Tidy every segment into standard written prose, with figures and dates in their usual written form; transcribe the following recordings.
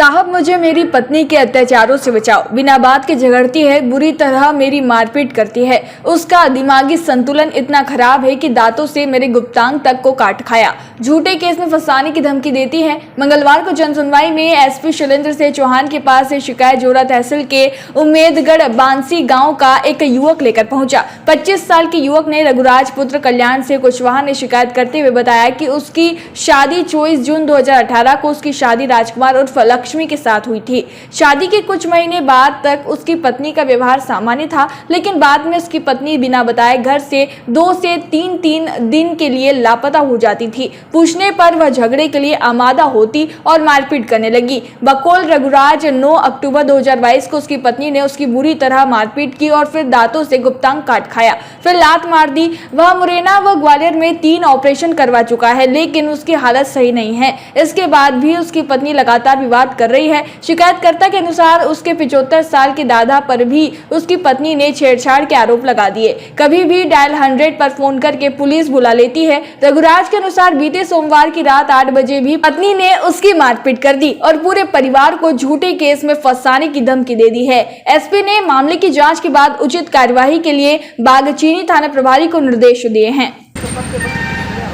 साहब मुझे मेरी पत्नी के अत्याचारों से बचाओ। बिना बात के झगड़ती है, बुरी तरह मेरी मारपीट करती है। उसका दिमागी संतुलन इतना खराब है कि दांतों से मेरे गुप्तांग तक को काट खाया। झूठे केस में फंसाने की धमकी देती है। मंगलवार को जनसुनवाई में एसपी शैलेंद्र सिंह चौहान के पास से शिकायत जोरा तहसील के उम्मेदगढ़ बांसी गांव का एक युवक लेकर पहुंचा। 25 साल के युवक ने रघुराज पुत्र कल्याण सिंह कुशवाहा ने शिकायत करते हुए बताया कि उसकी शादी 24 जून 2018 को उसकी शादी राजकुमार उर्फ लक्ष्मी के साथ हुई थी। शादी के कुछ महीने बाद तक उसकी पत्नी का व्यवहार सामान्य था, लेकिन बाद में उसकी पत्नी बिना बताए घर से 2 से 3 दिन के लिए लापता हो जाती थी। पूछने पर वह झगड़े के लिए आमादा होती और मारपीट करने लगी। बकौल रघुराज 9 अक्टूबर 2022 को उसकी पत्नी ने उसकी बुरी तरह मारपीट की और फिर दांतों से गुप्तांग काट खाया, फिर लात मार दी। वह मुरैना व ग्वालियर में 3 ऑपरेशन करवा चुका है, लेकिन उसकी हालत सही नहीं है। इसके बाद भी उसकी पत्नी लगातार विवाद कर रही है। शिकायतकर्ता के अनुसार उसके 75 साल के दादा पर भी उसकी पत्नी ने छेड़छाड़ के आरोप लगा दिए। कभी भी डायल 100 पर फोन करके पुलिस बुला लेती है। रघुराज के अनुसार बीते सोमवार की रात 8 बजे भी पत्नी ने उसकी मारपीट कर दी और पूरे परिवार को झूठे केस में फंसाने की धमकी दे दी है। एसपी ने मामले की जांच के बाद उचित कार्यवाही के लिए बागचीनी थाना प्रभारी को निर्देश दिए हैं।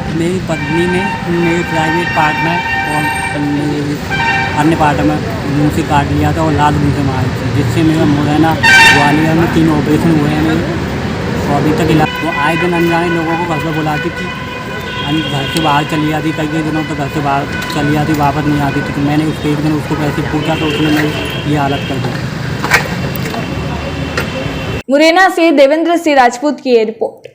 मेरी पत्नी ने मेरे प्राइवेट पार्ट में और अन्य पार्ट में मुँह से काट लिया था और लाल मुँह से मारी थी, जिससे मेरा मुरैना ग्वालियर में 3 ऑपरेशन हुए हैं मेरे। और अभी तक इलाज वो आए दिन अनजाने लोगों को घर पर बुलाती थी, घर से बाहर चली जाती। कई दिनों तक घर से बाहर चली जाती, वापस नहीं आती थी। तो मैंने उसके एक दिन उसको पैसे पूछा तो उसने मेरी ये हालत कर दी। मुरैना से देवेंद्र सिंह राजपूत की रिपोर्ट।